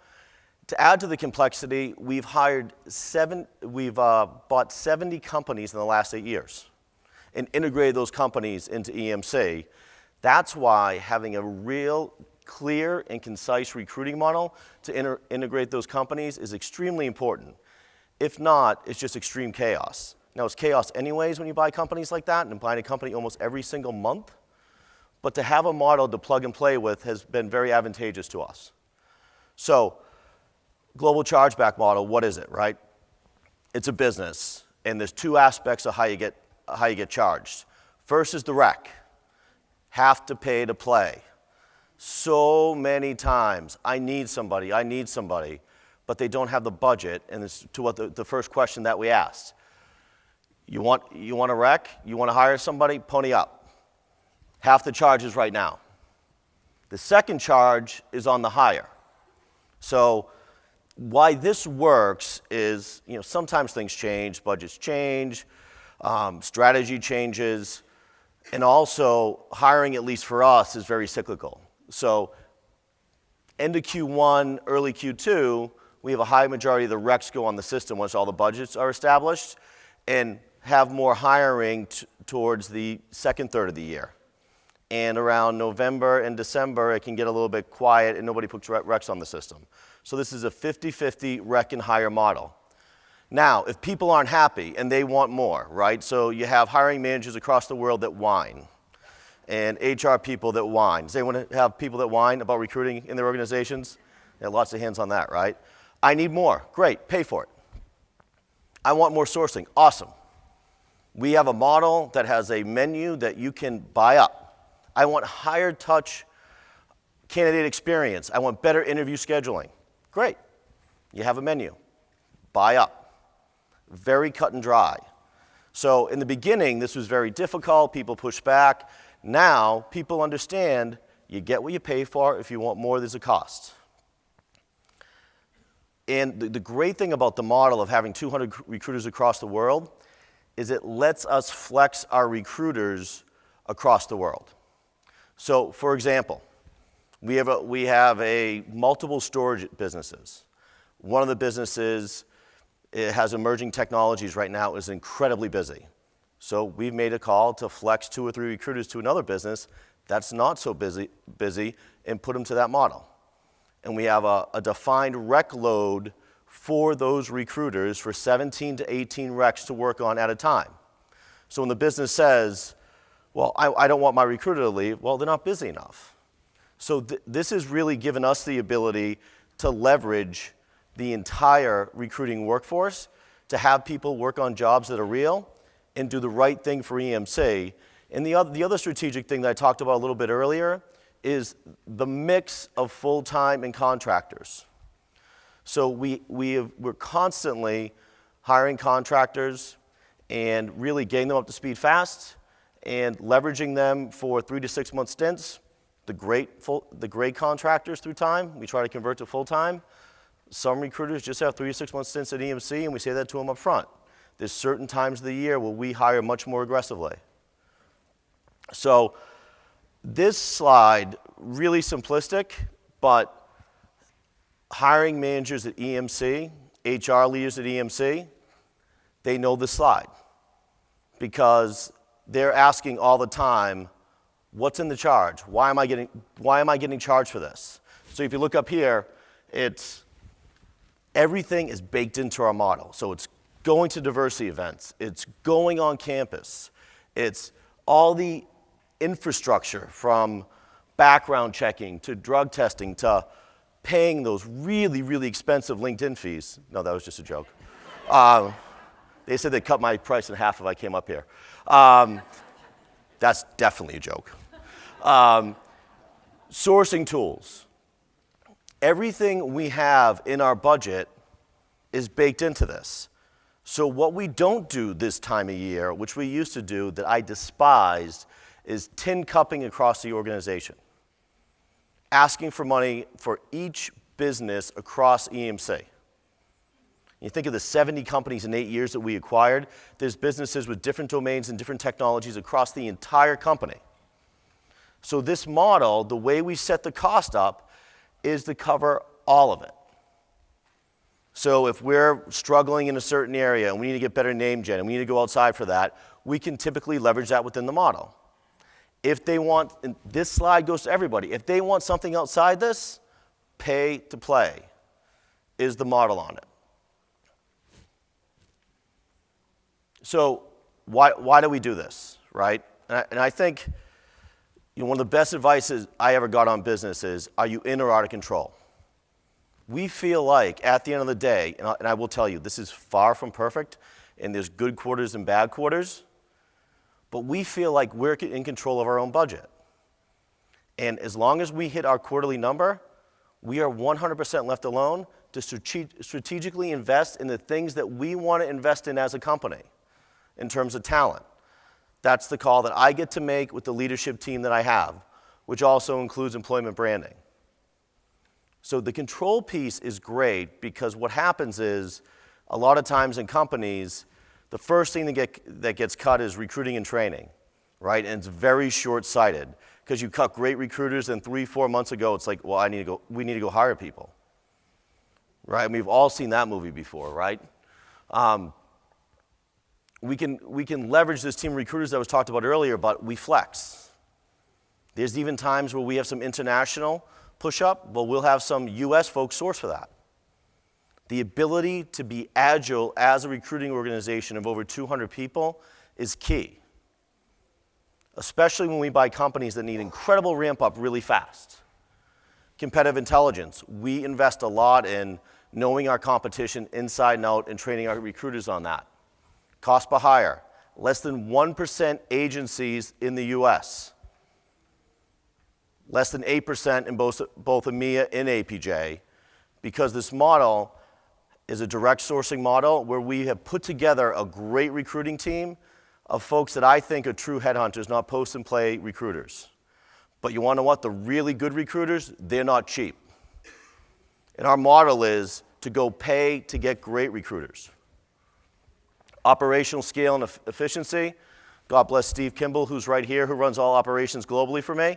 To add to the complexity, we've bought 70 companies in the last 8 years and integrated those companies into EMC. That's why having a real clear and concise recruiting model to integrate those companies is extremely important. If not, it's just extreme chaos. Now, it's chaos anyways when you buy companies like that, and buying a company almost every single month. But to have a model to plug and play with has been very advantageous to us. So, global chargeback model, what is it, right? It's a business, and there's 2 aspects of how you get charged. First is the rec. Have to pay to play. So many times, I need somebody, but they don't have the budget, and it's to what the first question that we asked. You want a rec? You want to hire somebody? Pony up. Half the charge is right now. The second charge is on the hire. So why this works is, sometimes things change, budgets change, strategy changes, and also hiring, at least for us, is very cyclical. So end of Q1, early Q2, we have a high majority of the recs go on the system once all the budgets are established, and have more hiring towards the second third of the year. And around November and December, it can get a little bit quiet and nobody puts recs on the system. So this is a 50-50 rec and hire model. Now, if people aren't happy and they want more, right? So you have hiring managers across the world that whine and HR people that whine. Does anyone have people that whine about recruiting in their organizations? Yeah, lots of hands on that, right? I need more. Great, pay for it. I want more sourcing. Awesome. We have a model that has a menu that you can buy up. I want higher touch candidate experience. I want better interview scheduling. Great. You have a menu. Buy up. Very cut and dry. So in the beginning, this was very difficult. People pushed back. Now, people understand you get what you pay for. If you want more, there's a cost. And the great thing about the model of having 200 recruiters across the world is it lets us flex our recruiters across the world. So, for example, we have a multiple storage businesses. One of the businesses, it has emerging technologies right now, is incredibly busy. So we've made a call to flex 2 or 3 recruiters to another business that's not so busy and put them to that model. And we have a defined rec load for those recruiters for 17 to 18 recs to work on at a time. So when the business says, well, I don't want my recruiter to leave, well, they're not busy enough. So this has really given us the ability to leverage the entire recruiting workforce to have people work on jobs that are real and do the right thing for EMC. And the other strategic thing that I talked about a little bit earlier is the mix of full-time and contractors. So we're constantly hiring contractors and really getting them up to speed fast and leveraging them for 3 to 6 month stints. The great contractors through time, we try to convert to full-time. Some recruiters just have 3 to 6 month stints at EMC, and we say that to them up front. There's certain times of the year where we hire much more aggressively. So this slide, really simplistic, but hiring managers at EMC, HR leaders at EMC, they know this slide because they're asking all the time, what's in the charge? Why am I getting charged for this? So if you look up here, everything is baked into our model. So it's going to diversity events, it's going on campus, it's all the infrastructure from background checking to drug testing to paying those really, really expensive LinkedIn fees. No, that was just a joke. They said they'd cut my price in half if I came up here. That's definitely a joke. Sourcing tools. Everything we have in our budget is baked into this. So what we don't do this time of year, which we used to do that I despised, is tin cupping across the organization. Asking for money for each business across EMC. You think of the 70 companies in 8 years that we acquired, there's businesses with different domains and different technologies across the entire company. So this model, the way we set the cost up, is to cover all of it. So if we're struggling in a certain area and we need to get better name gen and we need to go outside for that, we can typically leverage that within the model. If they want, and this slide goes to everybody, if they want something outside this, pay to play is the model on it. So why do we do this, right? And I think one of the best advices I ever got on business is, are you in or out of control? We feel like at the end of the day, and I will tell you, this is far from perfect, and there's good quarters and bad quarters, but we feel like we're in control of our own budget. And as long as we hit our quarterly number, we are 100% left alone to strategically invest in the things that we want to invest in as a company in terms of talent. That's the call that I get to make with the leadership team that I have, which also includes employment branding. So the control piece is great because what happens is a lot of times in companies, the first thing that gets cut is recruiting and training, right? And it's very short-sighted because you cut great recruiters and 3-4 months ago, it's like, well, we need to go hire people, right? And we've all seen that movie before, right? We can leverage this team of recruiters that was talked about earlier, but we flex. There's even times where we have some international push-up, but we'll have some US folks source for that. The ability to be agile as a recruiting organization of over 200 people is key, especially when we buy companies that need incredible ramp-up really fast. Competitive intelligence. We invest a lot in knowing our competition inside and out and training our recruiters on that. Cost per hire. Less than 1% agencies in the US. Less than 8% in both EMEA and APJ, because this model is a direct sourcing model where we have put together a great recruiting team of folks that I think are true headhunters, not post and play recruiters. But you want to know what? The really good recruiters, they're not cheap. And our model is to go pay to get great recruiters. Operational scale and efficiency. God bless Steve Kimball, who's right here, who runs all operations globally for me.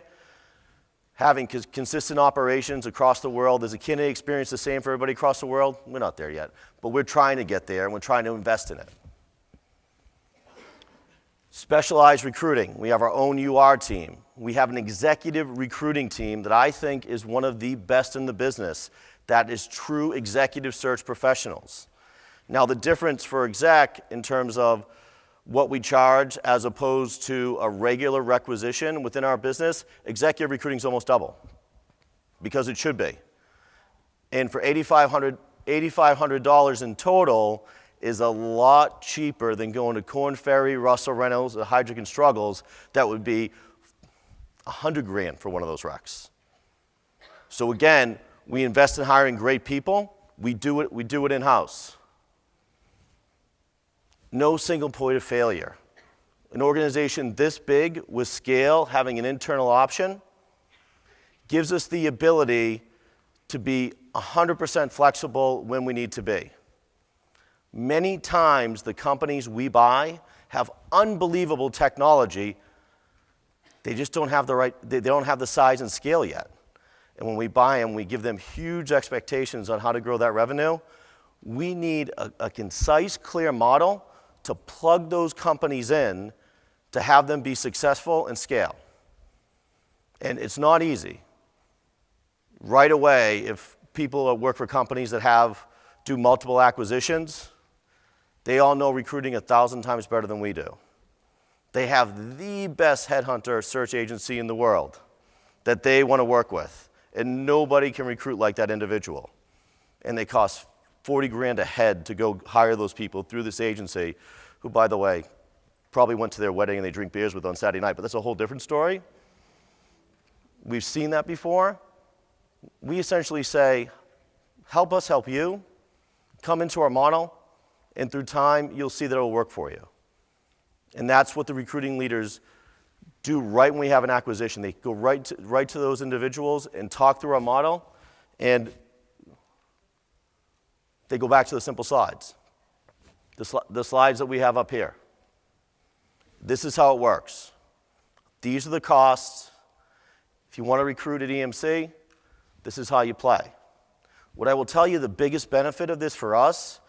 Having consistent operations across the world. Is a candidate experience the same for everybody across the world? We're not there yet, but we're trying to get there, and we're trying to invest in it. Specialized recruiting. We have our own UR team. We have an executive recruiting team that I think is one of the best in the business, that is true executive search professionals. Now, the difference for exec in terms of what we charge as opposed to a regular requisition within our business, executive recruiting is almost double, because it should be. And for $8,500 in total is a lot cheaper than going to Korn Ferry, Russell Reynolds, or Heidrick and Struggles. That would be $100,000 for one of those recs. So again, we invest in hiring great people. We do it in-house. No single point of failure. An organization this big with scale, having an internal option, gives us the ability to be 100% flexible when we need to be. Many times the companies we buy have unbelievable technology. They just don't have they don't have the size and scale yet. And when we buy them, we give them huge expectations on how to grow that revenue. We need a concise, clear model to plug those companies in to have them be successful and scale. And it's not easy. Right away, if people that work for companies that do multiple acquisitions, they all know recruiting 1,000 times better than we do. They have the best headhunter search agency in the world that they want to work with, and nobody can recruit like that individual. And they cost $40,000 a head to go hire those people through this agency, who, by the way, probably went to their wedding and they drink beers with on Saturday night, but that's a whole different story. We've seen that before. We essentially say, help us help you, come into our model, and through time, you'll see that it'll work for you. And that's what the recruiting leaders do right when we have an acquisition. They go right to those individuals and talk through our model, and they go back to the simple slides. The slides that we have up here. This is how it works. These are the costs. If you want to recruit at EMC, this is how you play. What I will tell you, the biggest benefit of this for us,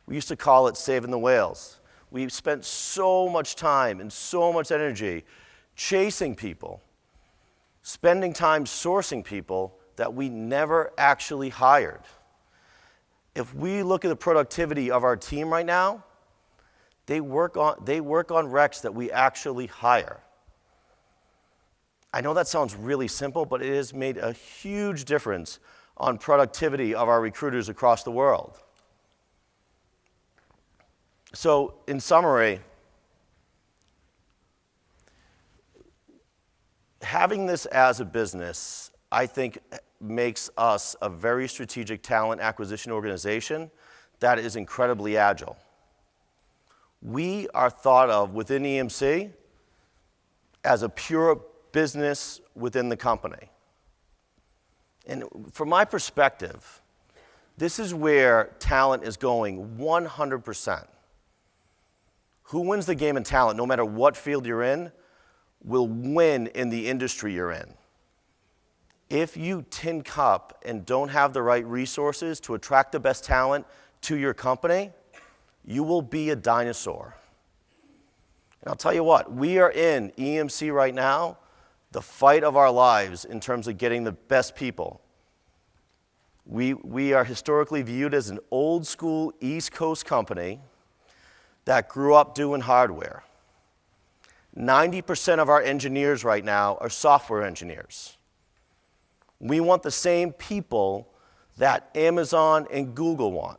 we used to call it saving the whales. We've spent so much time and so much energy chasing people, spending time sourcing people that we never actually hired. If we look at the productivity of our team right now, they work on recs that we actually hire. I know that sounds really simple, but it has made a huge difference on productivity of our recruiters across the world. So, in summary, having this as a business, I think, makes us a very strategic talent acquisition organization that is incredibly agile. We are thought of within EMC as a pure business within the company. And from my perspective, this is where talent is going 100%. Who wins the game in talent, no matter what field you're in, will win in the industry you're in. If you tin cup and don't have the right resources to attract the best talent to your company, you will be a dinosaur. And I'll tell you what, we are in EMC right now, the fight of our lives in terms of getting the best people. We are historically viewed as an old school East Coast company that grew up doing hardware. 90% of our engineers right now are software engineers. We want the same people that Amazon and Google want.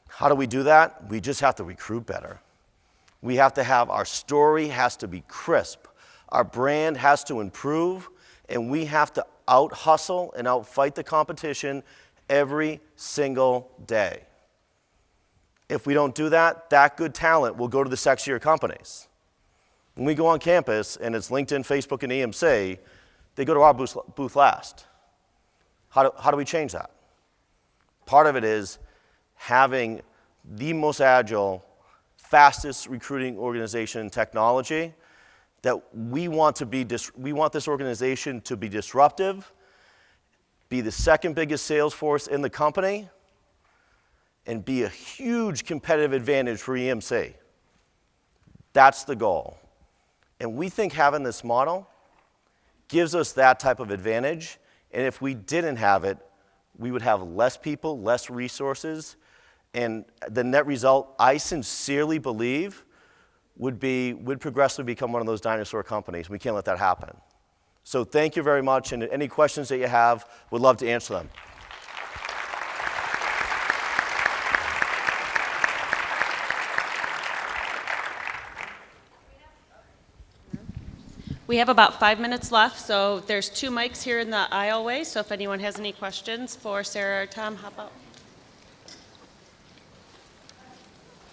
How do we do that? We just have to recruit better. We have to have, our story has to be crisp. Our brand has to improve, and we have to out-hustle and out-fight the competition every single day. If we don't do that, that good talent will go to the sexier companies. When we go on campus, and it's LinkedIn, Facebook, and EMC, they go to our booth last. How do we change that? part of it is having the most agile, fastest recruiting organization in technology, that we want this organization to be disruptive, be the second biggest sales force in the company, and be a huge competitive advantage for EMC. That's the goal. And we think having this model gives us that type of advantage, and if we didn't have it, we would have less people, less resources, and the net result, I sincerely believe, would progressively become one of those dinosaur companies. We can't let that happen. So thank you very much, and any questions that you have, we'd love to answer them. We have about 5 minutes left, so there's 2 mics here in the aisleway, so if anyone has any questions for Sarah or Tom, hop out.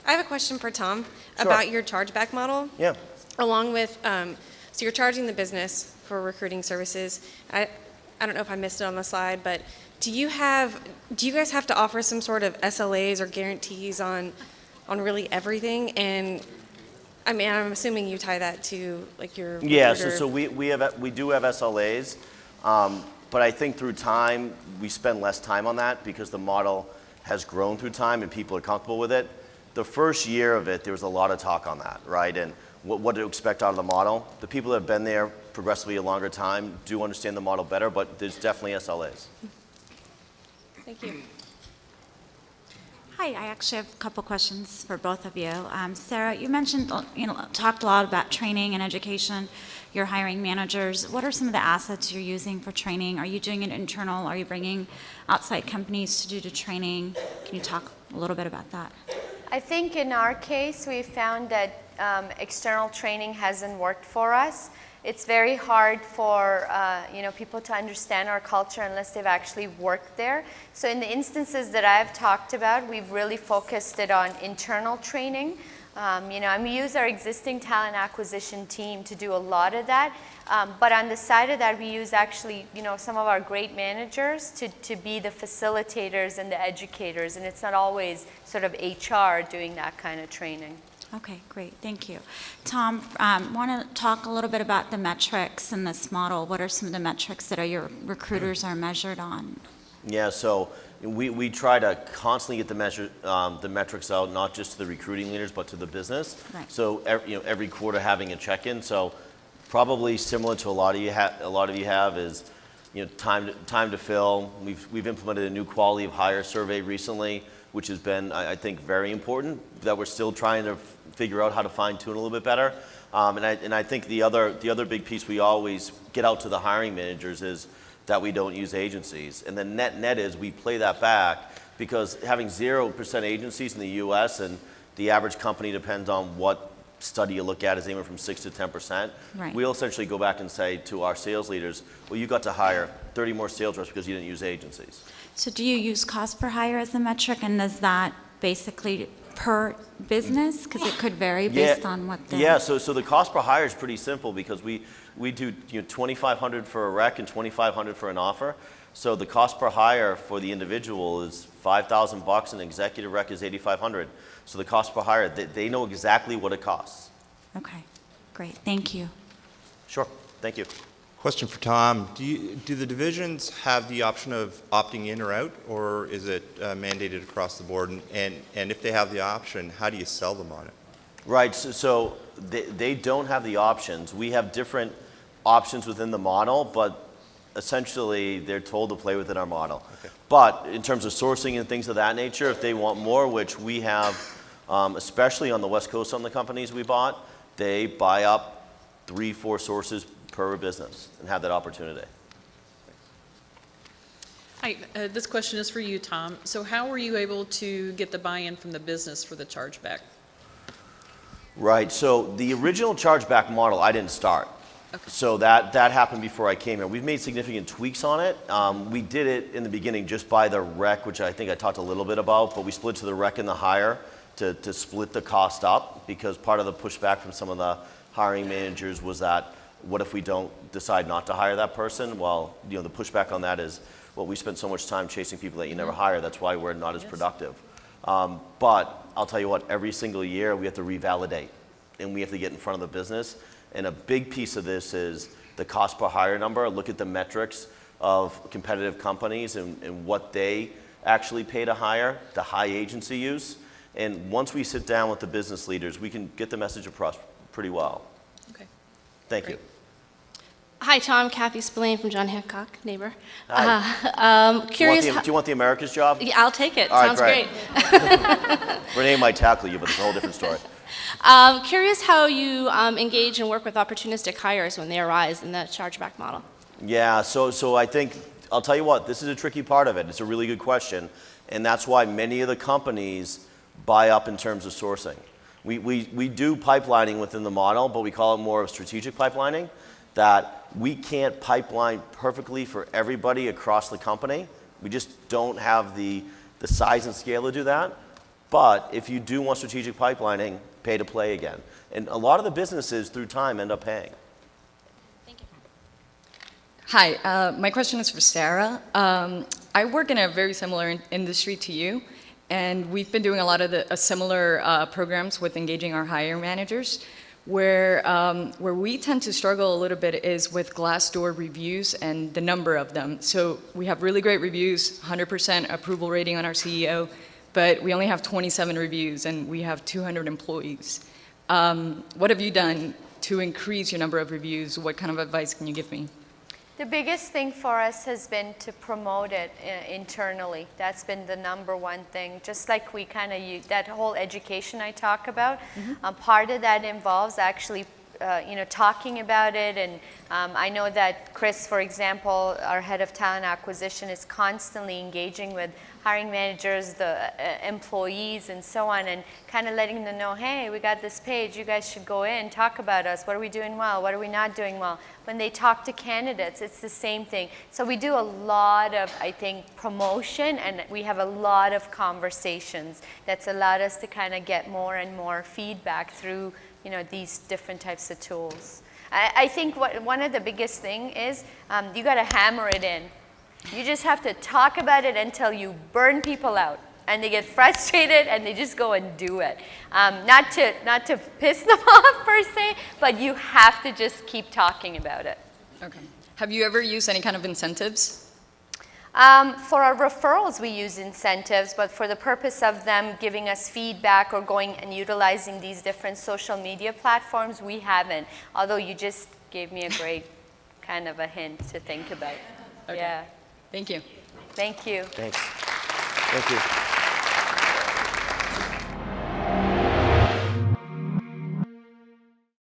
I have a question for Tom Sure. about your chargeback model. Yeah. Along with, so you're charging the business for recruiting services. I don't know if I missed it on the slide, but do you guys have to offer some sort of SLAs or guarantees on really everything? And I mean, I'm assuming you tie that to like your Yeah, recruiter. so we do have SLAs, but I think through time, we spend less time on that because the model has grown through time and people are comfortable with it. The first year of it, there was a lot of talk on that, right? And what to expect out of the model. The people that have been there progressively a longer time do understand the model better, but there's definitely SLAs. Thank you. Hi, I actually have a couple questions for both of you. Sarah, you mentioned, talked a lot about training and education. You're hiring managers. What are some of the assets you're using for training? Are you doing it internal? Are you bringing outside companies to do the training? Can you talk a little bit about that? I think in our case, we found that external training hasn't worked for us. It's very hard for people to understand our culture unless they've actually worked there. So in the instances that I've talked about, we've really focused it on internal training. And we use our existing talent acquisition team to do a lot of that. But on the side of that, we use actually, some of our great managers to be the facilitators and the educators. And it's not always sort of HR doing that kind of training. Okay, great, thank you. Tom, want to talk a little bit about the metrics in this model. What are some of the metrics that your recruiters are measured on? Yeah, so we try to constantly get the metrics out, not just to the recruiting leaders, but to the business. Right. So every quarter having a check-in. So probably similar to a lot of you have is time to fill. We've implemented a new quality of hire survey recently, which has been, I think, very important, that we're still trying to figure out how to fine-tune a little bit better. And I think the other big piece we always get out to the hiring managers is that we don't use agencies. And the net is we play that back because having 0% agencies in the US and the average company, depends on what study you look at, is anywhere from 6 to 10%. Right. We'll essentially go back and say to our sales leaders, well, you got to hire 30 more sales reps because you didn't use agencies. So do you use cost per hire as a metric, and is that basically per business? Because it could vary based on what the... Yeah, so the cost per hire is pretty simple because we do $2,500 for a rec and $2,500 for an offer. So the cost per hire for the individual is $5,000 and executive rec is $8,500. So the cost per hire, they know exactly what it costs. Okay, great, thank you. Sure, thank you. Question for Tom. Do the divisions have the option of opting in or out, or is it mandated across the board? And if they have the option, how do you sell them on it? Right, so they don't have the options. We have different options within the model, but essentially they're told to play within our model. Okay. But in terms of sourcing and things of that nature, if they want more, which we have, especially on the West Coast, some of the companies we bought, they buy up 3-4 sources per business and have that opportunity. Hi, this question is for you, Tom. So how were you able to get the buy-in from the business for the chargeback? Right, so the original chargeback model, I didn't start. Okay. So that happened before I came here. We've made significant tweaks on it. We did it in the beginning just by the rec, which I think I talked a little bit about, but we split to the rec and the hire to split the cost up, because part of the pushback from some of the hiring managers was that, what if we don't decide not to hire that person? Well, the pushback on that is well, we spend so much time chasing people that you never hire. That's why we're not as productive. But I'll tell you what, every single year we have to revalidate and we have to get in front of the business. And a big piece of this is the cost per hire number. Look at the metrics of competitive companies and what they actually pay to hire, the high agency use. And once we sit down with the business leaders, we can get the message across pretty well. Okay. Thank you. Hi, Tom. Kathy Spillane from John Hancock, neighbor. Hi. Curious. Do you want the America's job? Yeah, I'll take it. All right, Sounds great. great. Renee might tackle you, but it's a whole different story. Curious how you engage and work with opportunistic hires when they arise in the chargeback model. Yeah, so I think, I'll tell you what, this is a tricky part of it. It's a really good question. And that's why many of the companies buy up in terms of sourcing. We do pipelining within the model, but we call it more of strategic pipelining, that we can't pipeline perfectly for everybody across the company. We just don't have the size and scale to do that. But if you do want strategic pipelining, pay to play again. And a lot of the businesses through time end up paying. Hi, my question is for Sarah. I work in a very similar industry to you, and we've been doing a lot of similar programs with engaging our hiring managers. Where we tend to struggle a little bit is with Glassdoor reviews and the number of them. So we have really great reviews, 100% approval rating on our CEO, but we only have 27 reviews and we have 200 employees. What have you done to increase your number of reviews? What kind of advice can you give me? The biggest thing for us has been to promote it internally. That's been the number one thing. Just like we kind of use that whole education I talk about, part of that involves actually talking about it. And I know that Chris, for example, our head of talent acquisition, is constantly engaging with hiring managers, the employees, and so on, and kind of letting them know, hey, we got this page, you guys should go in, talk about us, what are we doing well, what are we not doing well. When they talk to candidates, it's the same thing. So we do a lot of, I think, promotion, and we have a lot of conversations that's allowed us to kind of get more and more feedback through these different types of tools. I think one of the biggest thing is you got to hammer it in. You just have to talk about it until you burn people out, and they get frustrated, and they just go and do it. Not to piss them off per se, but you have to just keep talking about it. Okay. Have you ever used any kind of incentives? For our referrals, we use incentives, but for the purpose of them giving us feedback or going and utilizing these different social media platforms, we haven't. Although you just gave me a great kind of a hint to think about. Okay. Yeah. Thank you. Thank you. Thanks. Thank you.